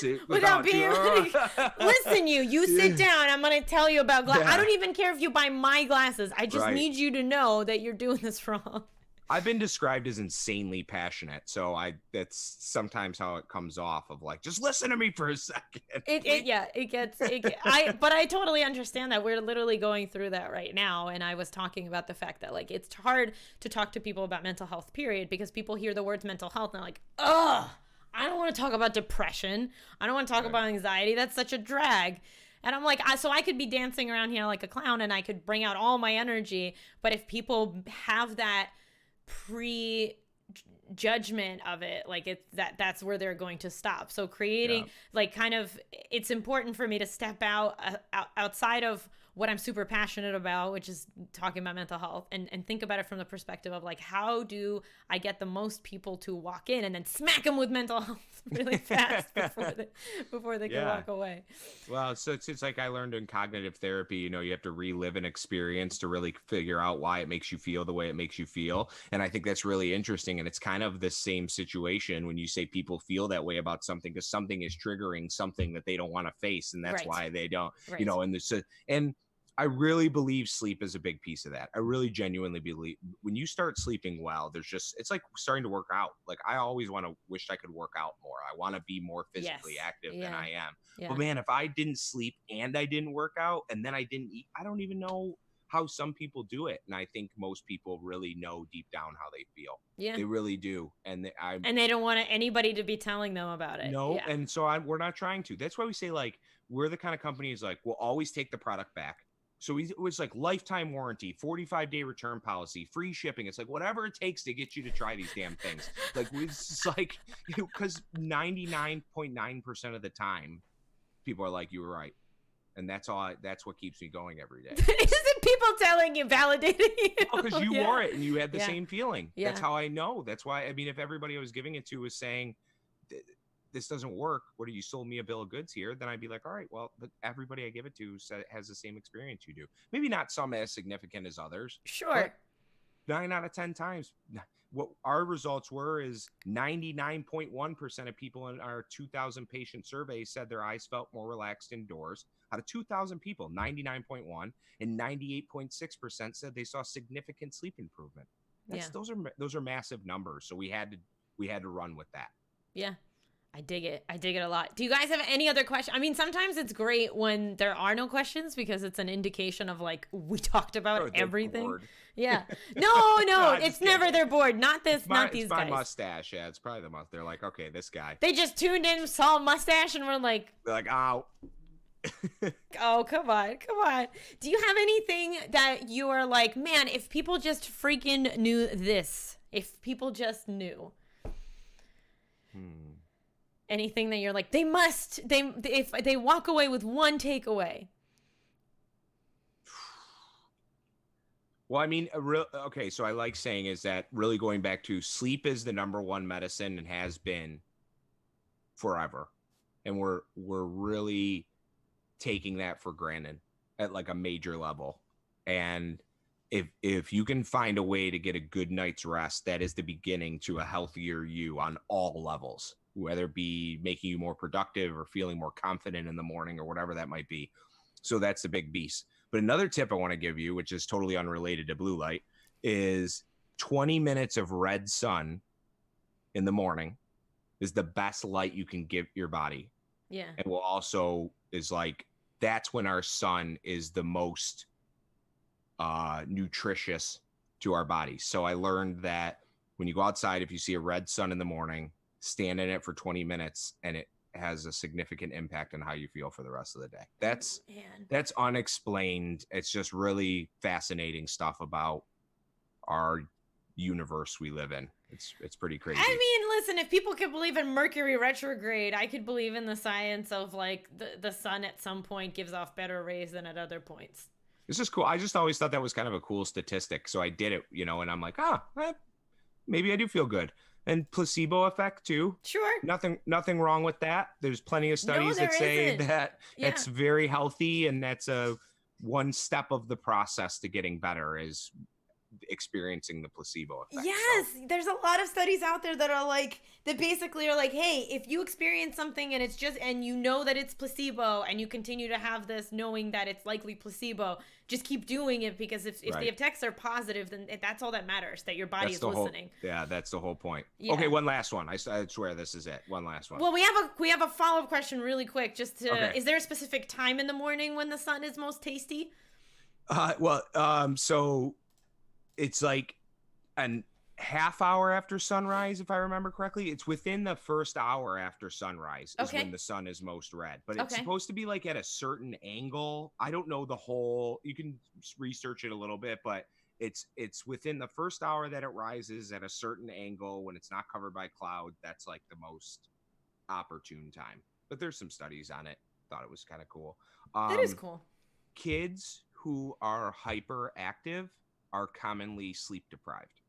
being like, listen, you sit down, I'm gonna tell you about glasses. I don't even care if you buy my glasses. I just need you to know that you're doing this wrong. I've been described as insanely passionate, so that's sometimes how it comes off, of like, just listen to me for a second. But I totally understand that. We're literally going through that right now, and I was talking about the fact that, like, it's hard to talk to people about mental health, period, because people hear the words mental health and they're like, ugh, I don't want to talk about depression. I don't want to talk about anxiety. That's such a drag. And I'm like, so I could be dancing around here like a clown and I could bring out all my energy, but if people have that pre-judgment of it, like, that's where they're going to stop. So creating like, kind of, it's important for me to step outside of what I'm super passionate about, which is talking about mental health, and think about it from the perspective of, like, how do I get the most people to walk in and then smack them with mental health really fast before they can walk away. Well, so it's like I learned in cognitive therapy, you know, you have to relive an experience to really figure out why it makes you feel the way it makes you feel. And I think that's really interesting. And it's kind of the same situation when you say people feel that way about something, because something is triggering something that they don't want to face. And that's why they don't, you know, and I really believe sleep is a big piece of that. I really genuinely believe when you start sleeping well, it's like starting to work out. Like, I always wish I could work out more. I want to be more physically active than I am. Yeah. But man, if I didn't sleep and I didn't work out and then I didn't eat, I don't even know how some people do it. And I think most people really know deep down how they feel. Yeah, they really do. And they don't want anybody to be telling them about it. No. Yeah. And so we're not trying to. That's why we say, like, we're the kind of company is like, we'll always take the product back. So it was like lifetime warranty, 45-day return policy, free shipping. It's like whatever it takes to get you to try these damn things. Like, it's like, because 99.9% of the time, people are like, you were right. And that's what keeps me going every day. Is it people telling you, validating you? Because you wore it and you had the Yeah. same feeling. Yeah. That's how I know. That's why, I mean, if everybody I was giving it to was saying, this doesn't work, what, you sold me a bill of goods here, then I'd be like, all right, well, but everybody I give it to has the same experience you do. Maybe not some as significant as others. Sure. 9 out of 10 times, what our results were is 99.1% of people in our 2,000 patient survey said their eyes felt more relaxed indoors. Out of 2,000 people, 99.1 and 98.6% said they saw significant sleep improvement. Those are massive numbers. So we had to run with that. Yeah. I dig it. I dig it a lot. Do you guys have any other questions? I mean, sometimes it's great when there are no questions because it's an indication of like, we talked about everything. Bored. Yeah. No, it's never they're bored. Not this, not these guys. It's my mustache. Yeah, it's probably the mustache. They're like, okay, this guy. They just tuned in, saw a mustache, and we're like, they're like, ow. Oh, come on. Do you have anything that you are like, man, if people just freaking knew this, if people just knew? Anything that you're like, if they walk away with one takeaway. Well, I mean, okay, so I like saying is that really going back to sleep is the number one medicine and has been forever. And we're really taking that for granted at like a major level. And if you can find a way to get a good night's rest, that is the beginning to a healthier you on all levels, whether it be making you more productive or feeling more confident in the morning or whatever that might be. So that's the big beast. But another tip I want to give you, which is totally unrelated to blue light, is 20 minutes of red sun in the morning is the best light you can give your body. Yeah. And will also is like, that's when our sun is the most nutritious to our bodies. So I learned that when you go outside, if you see a red sun in the morning, stand in it for 20 minutes and it has a significant impact on how you feel for the rest of the day. That's unexplained. It's just really fascinating stuff about our universe we live in. It's pretty crazy. I mean, listen, if people could believe in Mercury retrograde, I could believe in the science of like the sun at some point gives off better rays than at other points. This is cool. I just always thought that was kind of a cool statistic. So I did it, and I'm like, maybe I do feel good. And placebo effect too. Sure. Nothing wrong with that. There's plenty of studies that say that it's very healthy, and that's a one step of the process to getting better is experiencing the placebo effect. Yes, there's a lot of studies out there that are like, that basically are like, hey, if you experience something and it's just, and you know that it's placebo and you continue to have this knowing that it's likely placebo, just keep doing it, because if the effects are positive, then that's all that matters, that your body is listening. That's the whole point. Yeah. Okay, one last one. I swear this is it. One last one. Well, we have a follow-up question really quick. Just to, is there a specific time in the morning when the sun is most tasty? So it's like a half hour after sunrise, if I remember correctly. It's within the first hour after sunrise is when the sun is most red. But it's supposed to be like at a certain angle. I don't know the whole, you can research it a little bit, but it's within the first hour that it rises at a certain angle when it's not covered by cloud. That's like the most opportune time. But there's some studies on it. Thought it was kind of cool. That is cool. Kids who are hyperactive are commonly sleep deprived.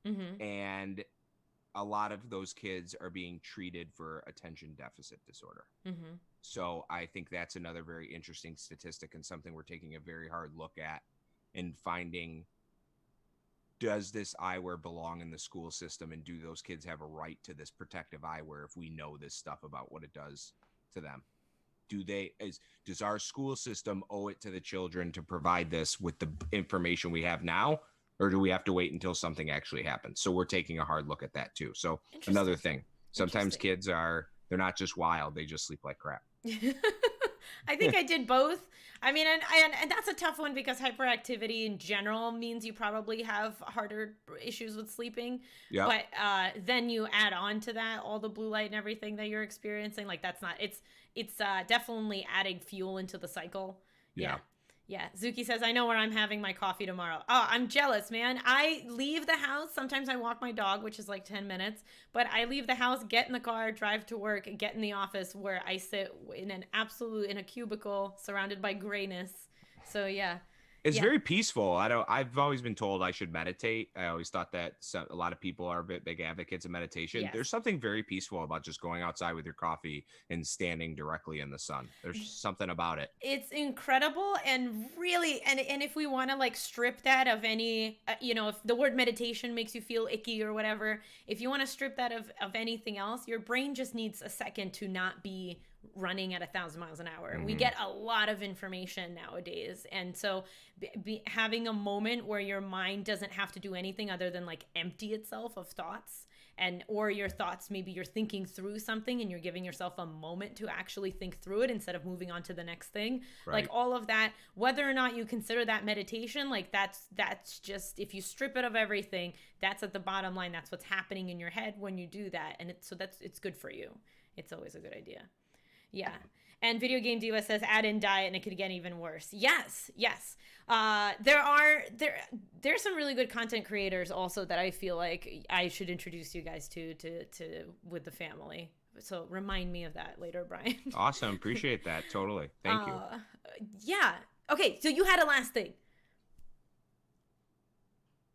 Mm-hmm. And a lot of those kids are being treated for attention deficit disorder. Mm-hmm. So I think that's another very interesting statistic and something we're taking a very hard look at and finding, does this eyewear belong in the school system, and do those kids have a right to this protective eyewear if we know this stuff about what it does to them? Does our school system owe it to the children to provide this with the information we have now, or do we have to wait until something actually happens? So we're taking a hard look at that too. So another thing, sometimes kids they're not just wild, they just sleep like crap. I think I did both. I mean, and that's a tough one because hyperactivity in general means you probably have harder issues with sleeping. Yeah. But then you add on to that all the blue light and everything that you're experiencing. Like it's definitely adding fuel into the cycle. Yeah. Yeah, Zuki says, I know where I'm having my coffee tomorrow. Oh, I'm jealous, man. I leave the house. Sometimes I walk my dog, which is like 10 minutes. But I leave the house, get in the car, drive to work, get in the office where I sit in a cubicle surrounded by grayness. So, yeah. It's Yeah. very peaceful. I've always been told I should meditate. I always thought that a lot of people are big advocates of meditation. Yes. There's something very peaceful about just going outside with your coffee and standing directly in the sun. There's something about it. It's incredible, and really, and if we want to like strip that of any, if the word meditation makes you feel icky or whatever, if you want to strip that of anything else, your brain just needs a second to not be running at 1,000 miles an hour. We get a lot of information nowadays, and so having a moment where your mind doesn't have to do anything other than like empty itself of thoughts, and or your thoughts, maybe you're thinking through something and you're giving yourself a moment to actually think through it instead of moving on to the next thing. Right. Like all of that, whether or not you consider that meditation, like that's just, if you strip it of everything, that's at the bottom line. That's what's happening in your head when you do that, and it's good for you. It's always a good idea. Yeah. And Video Game Diva says add in diet and it could get even worse. Yes. There's some really good content creators also that I feel like I should introduce you guys to with the family. So remind me of that later, Bryan. Awesome. Appreciate that. Totally. Thank you. Yeah. Okay. So you had a last thing.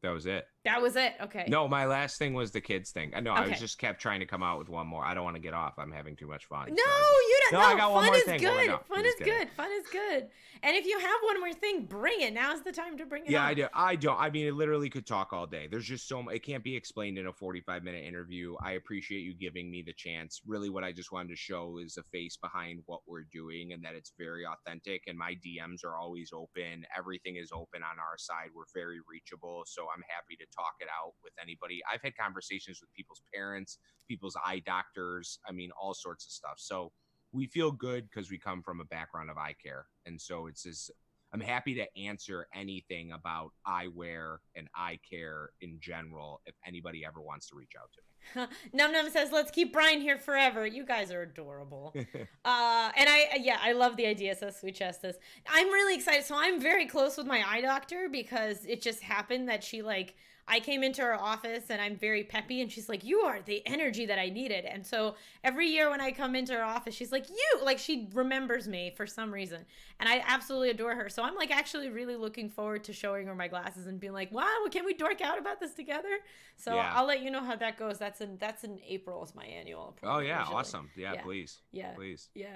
That was it. That was it. Okay. No, my last thing was the kids thing. I know. Okay. I was just kept trying to come out with one more. I don't want to get off. I'm having too much fun. No, so you don't. No, I got one fun more is thing. good. No, Fun is good. Fun is good. And if you have one more thing, bring it. Now's the time to bring it. Yeah, on. I do. I don't. I mean, it literally could talk all day. There's just so much. It can't be explained in a 45-minute interview. I appreciate you giving me the chance. Really, what I just wanted to show is the face behind what we're doing and that it's very authentic. And my DMs are always open. Everything is open on our side. We're very reachable. So I'm happy to talk it out with anybody. I've had conversations with people's parents, people's eye doctors. I mean, all sorts of stuff. So we feel good because we come from a background of eye care. And so I'm happy to answer anything about eyewear and eye care in general if anybody ever wants to reach out to me. Num Num says, let's keep Bryan here forever. You guys are adorable. And I love the idea, says Sweet Justice. I'm really excited. So I'm very close with my eye doctor because it just happened that I came into her office and I'm very peppy and she's like, you are the energy that I needed. And so every year when I come into her office, she's like, she remembers me for some reason. And I absolutely adore her. So I'm like actually really looking forward to showing her my glasses and being like, wow, can we dork out about this together? So yeah. I'll let you know how that goes. That's in April is my annual appointment. Oh yeah. Usually. Awesome. Yeah, please. Yeah. Please. Yeah.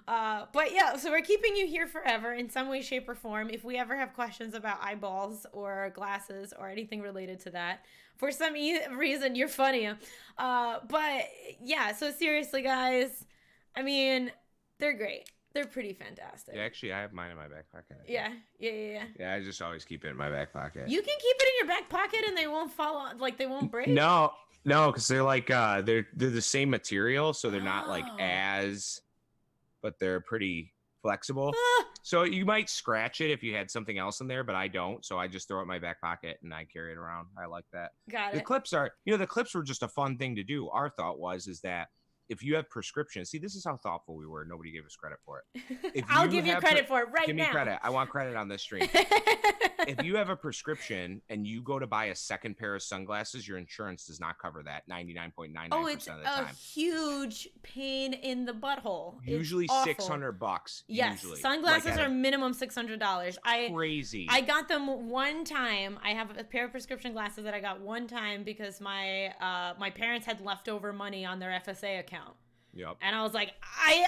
But yeah, so we're keeping you here forever in some way, shape, or form. If we ever have questions about eyeballs or glasses or anything related to that, for some reason, you're funny. But yeah, so seriously, guys, I mean, they're great. They're pretty fantastic. Yeah, actually, I have mine in my back pocket. Yeah. Yeah, I just always keep it in my back pocket. You can keep it in your back pocket and they won't fall on, like they won't break? No, because they're like, they're the same material, so they're not like but they're pretty flexible. So you might scratch it if you had something else in there, but I don't. So I just throw it in my back pocket and I carry it around. I like that. Got it. The clips were just a fun thing to do. Our thought is that if you have prescriptions, see, this is how thoughtful we were. Nobody gave us credit for it. I'll give you credit for it right now. Give me credit. I want credit on this stream. If you have a prescription and you go to buy a second pair of sunglasses, your insurance does not cover that 99.99% of the time. Oh, it's a huge pain in the butthole. Usually $600. Yes, usually. sunglasses are minimum $600. Crazy. I got them one time. I have a pair of prescription glasses that I got one time because my parents had leftover money on their FSA account. Yep. And I was like,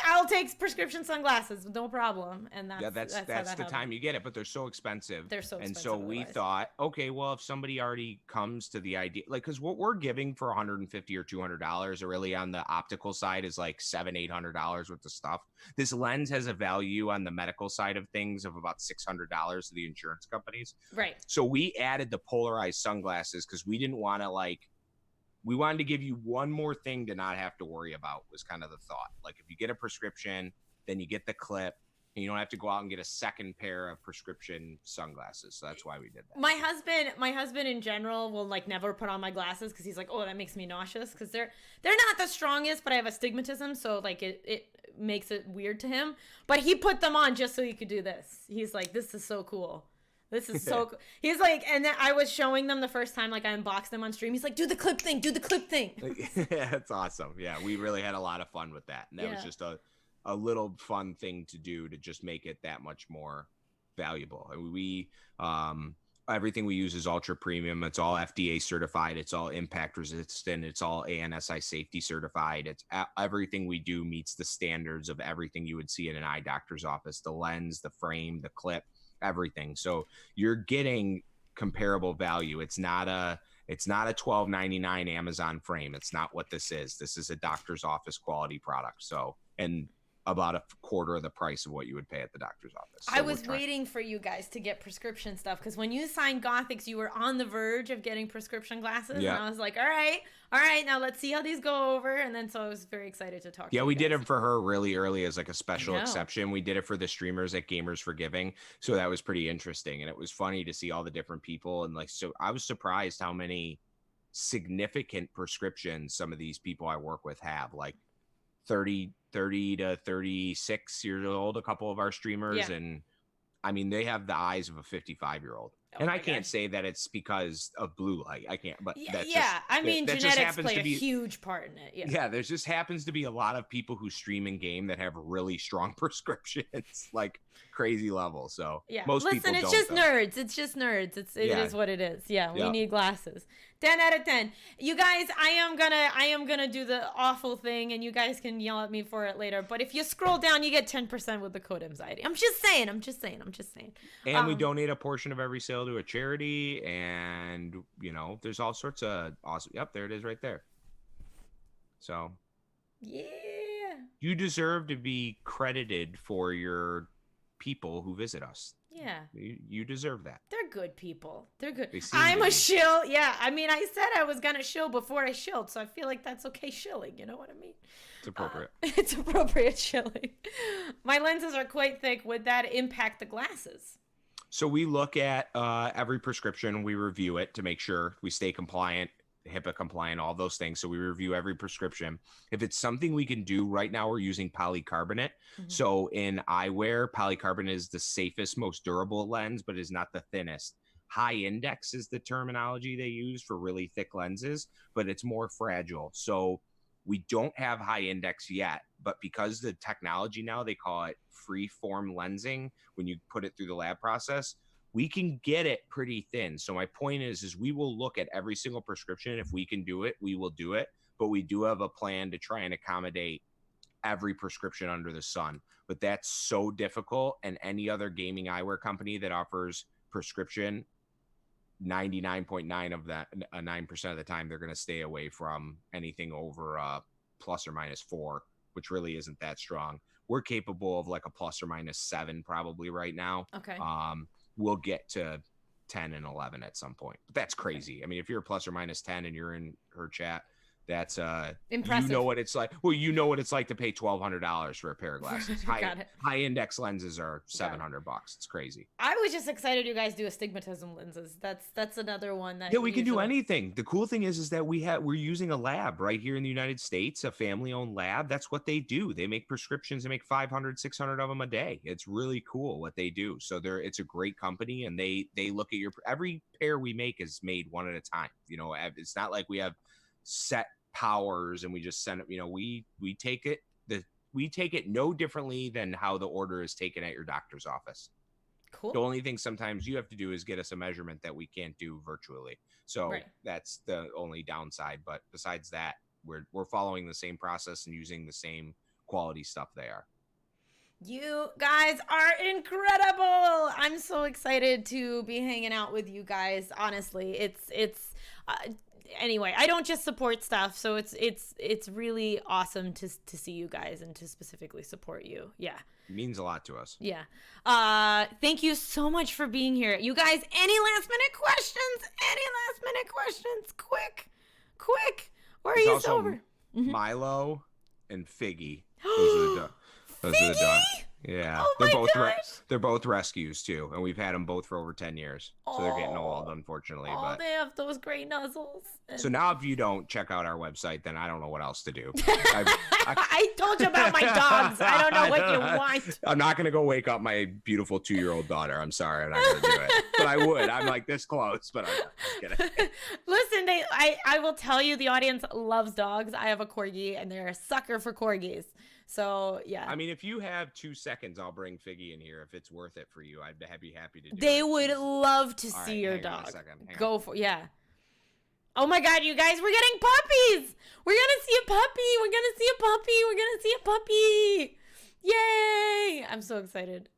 I'll take prescription sunglasses, no problem. And that's the time you get it, but they're so expensive. They're so expensive. And so we thought, okay, well, if somebody already comes to the idea, like, because what we're giving for $150 or $200, or really on the optical side, is like $700-800 worth of stuff. This lens has a value on the medical side of things of about $600 to the insurance companies. Right. So we added the polarized sunglasses because we didn't want to we wanted to give you one more thing to not have to worry about, was kind of the thought. Like, if you get a prescription, then you get the clip, and you don't have to go out and get a second pair of prescription sunglasses. So that's why we did that. My husband in general will never put on my glasses because he's like, oh, that makes me nauseous, because they're not the strongest, but I have astigmatism, so makes it weird to him. But he put them on just so he could do this. He's like, this is so cool. This is so cool. He's like, and then I was showing them the first time, like I unboxed them on stream. He's like, do the clip thing. That's awesome. Yeah, we really had a lot of fun with that. And that was just a little fun thing to do to just make it that much more valuable. And we, everything we use is ultra premium. It's all FDA certified. It's all impact resistant. It's all ANSI safety certified. It's everything we do meets the standards of everything you would see in an eye doctor's office, the lens, the frame, the clip, everything. So you're getting comparable value. It's not a $12.99 Amazon frame. It's not what this is. This is a doctor's office quality product. So, and about a quarter of the price of what you would pay at the doctor's office. So I was waiting for you guys to get prescription stuff, because when you signed Gothics, you were on the verge of getting prescription glasses. Yeah. And I was like, all right, now let's see how these go over. And then so I was very excited to talk to you. Yeah, we did it for her really early as like a special exception. We did it for the streamers at Gamers for Giving. So that was pretty interesting. And it was funny to see all the different people. And like, so I was surprised how many significant prescriptions some of these people I work with have, like 30 to 36 years old, a couple of our streamers. And I mean, they have the eyes of a 55-year-old. And I can't say that it's because of blue light. I can't, but that's I mean, genetics play a huge part in it. Yeah, there just happens to be a lot of people who stream in game that have really strong prescriptions, like crazy levels. So most people don't. It's just nerds. It is what it is. Yeah, we need glasses. 10 out of 10. You guys, I am gonna do the awful thing, and you guys can yell at me for it later. But if you scroll down, you get 10% with the code Mxiety. I'm just saying. And we donate a portion of every sale to a charity, and you know, there's all sorts of awesome. Yep, there it is, right there. So, yeah, you deserve to be credited for your people who visit us. Yeah, you deserve that. They're good people. They're good. I'm a shill. Yeah, I mean, I said I was gonna shill before I shilled, so I feel like that's okay shilling. You know what I mean? It's appropriate. It's appropriate shilling. My lenses are quite thick. Would that impact the glasses? So we look at every prescription. We review it to make sure we stay compliant, HIPAA compliant, all those things. So we review every prescription. If it's something we can do, right now we're using polycarbonate. So in eyewear, polycarbonate is the safest, most durable lens, but is not the thinnest. High index is the terminology they use for really thick lenses, but it's more fragile. So we don't have high index yet, but because the technology now, they call it free form lensing, when you put it through the lab process, we can get it pretty thin. So my point is we will look at every single prescription. If we can do it, we will do it. But we do have a plan to try and accommodate every prescription under the sun. But that's so difficult. And any other gaming eyewear company that offers prescription, 99.9 of that, 9% of the time, they're going to stay away from anything over plus or minus 4, which really isn't that strong. We're capable of like a plus or minus 7 probably right now. Okay. We'll get to 10 and 11 at some point. But that's crazy. Okay. I mean, if you're a plus or minus 10 and you're in her chat, that's impressive. You know what it's like. Well, you know what it's like to pay $1,200 for a pair of glasses. High index lenses are $700. It's crazy. I was just excited you guys do astigmatism lenses. That's another one that we can do anything. The cool thing is that we're using a lab right here in the United States, a family-owned lab. That's what they do. They make prescriptions. They make 500, 600 of them a day. It's really cool what they do. So it's a great company, and they look at every pair we make is made one at a time. You know, it's not like we have set powers and we just send it. You know, we take it no differently than how the order is taken at your doctor's office. Cool. The only thing sometimes you have to do is get us a measurement that we can't do virtually. So that's the only downside. But besides that, we're following the same process and using the same quality stuff they are. You guys are incredible. I'm so excited to be hanging out with you guys. Honestly, it's anyway, I don't just support stuff, so it's really awesome to see you guys and to specifically support you. Yeah, it means a lot to us. Yeah. Thank you so much for being here, you guys. Any last minute questions? Quick, or are you sober? Milo and Figgy. Those are the dogs. Yeah, Oh my gosh. they're both rescues too, and we've had them both for over 10 years. So they're getting old, unfortunately. Oh, But they have those great nuzzles. so now, if you don't check out our website, then I don't know what else to do. I told you about my dogs. I don't know what you want. I'm not gonna go wake up my beautiful 2-year-old daughter. I'm sorry, I'm not gonna do it. But I would. I'm like this close, but I'm just kidding. Listen, I will tell you, the audience loves dogs. I have a corgi, and they're a sucker for corgis. So yeah. I mean, if you have 2 seconds, I'll bring Figgy in here if it's worth it for you. I'd be happy to do it. They would love to All see right, your hang on a dog. second, Go for yeah. Oh my God, you guys, we're getting puppies. We're gonna see a puppy. We're gonna see a puppy. We're gonna see a puppy. Yay! I'm so excited.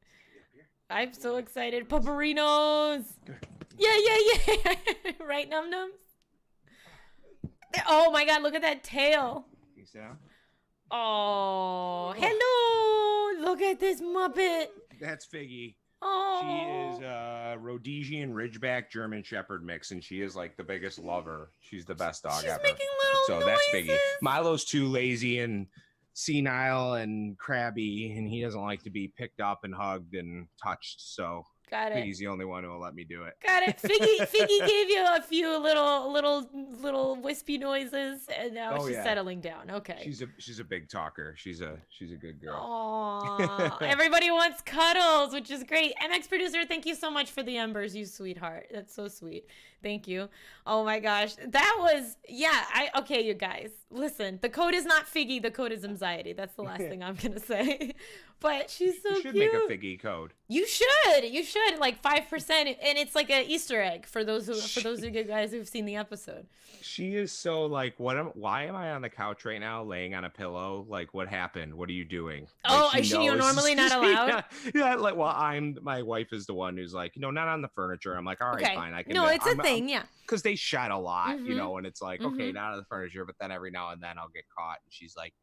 I'm so excited. Pupperinos. Yeah. Right, Num Nums? Oh my God, look at that tail. Can you sit down? Oh, hello. Look at this Muppet. That's Figgy. Oh. She is a Rhodesian Ridgeback German Shepherd mix, and she is like the biggest lover. She's the best dog She's ever. making little noises. That's Figgy. Milo's too lazy and senile and crabby, and he doesn't like to be picked up and hugged and touched. So Got it. Figgy's the only one who will let me do it. Got it. Figgy gave you a few little wispy noises, and now she's settling down. Okay. She's a big talker. She's a good girl. Aww. Everybody wants cuddles, which is great. MX producer, thank you so much for the embers, you sweetheart. That's so sweet. Thank you. Oh my gosh. That was okay, you guys. Listen, the code is not Figgy, the code is Mxiety. That's the last thing I'm gonna say. But she's so cute. You should make a Figgy code. You should, like 5%, and it's like an Easter egg for those of you guys who've seen the episode. She is so like, why am I on the couch right now, laying on a pillow? Like, what happened? What are you doing? Oh, like, is she normally not allowed? Yeah, like, well, my wife is the one who's like, not on the furniture. I'm like, all right, fine, I can. No, it's a thing, yeah. Because they shed a lot, and it's like, okay, not on the furniture, but then every now and then I'll get caught, and she's like,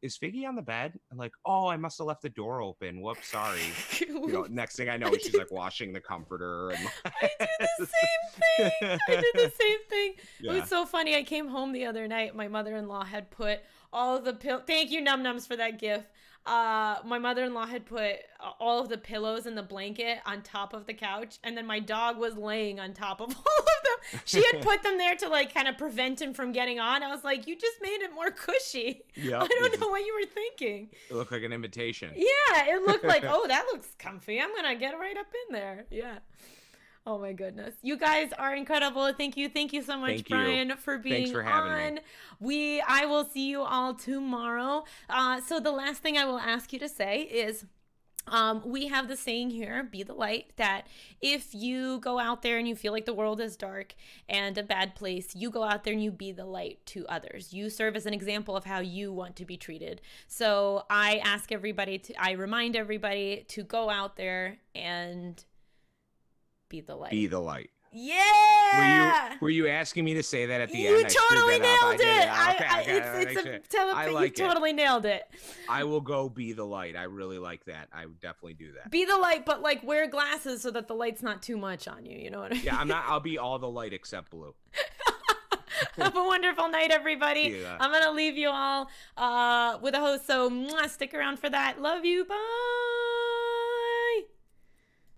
is Figgy on the bed? I'm like, oh, I must have left the door open. Whoops, sorry. Next thing I know, she's like washing the comforter. And I did the same thing. Yeah. It was so funny. I came home the other night. My mother-in-law had put all of the thank you, Num Nums, for that gift. My mother-in-law had put all of the pillows and the blanket on top of the couch, and then my dog was laying on top of all of them. She had put them there to like kind of prevent him from getting on. I was like, you just made it more cushy. Yep. I don't know what you were thinking. It looked like an invitation. Yeah, it looked like, oh, that looks comfy. I'm gonna get right up in there. Yeah. Oh my goodness. You guys are incredible. Thank you so much, Bryan, for being Thanks for having me. I will see you all tomorrow. So the last thing I will ask you to say is, we have the saying here, be the light, that if you go out there and you feel like the world is dark and a bad place, you go out there and you be the light to others. You serve as an example of how you want to be treated. So I remind everybody to go out there and be the light. Be the light. Yeah. Were you asking me to say that at the end? You totally nailed it. You totally nailed it. I will go be the light. I really like that. I would definitely do that. Be the light, but like wear glasses so that the light's not too much on you. You know what I mean? Yeah, I'll be all the light except blue. Have a wonderful night, everybody. I'm gonna leave you all with a host. So stick around for that. Love you. Bye.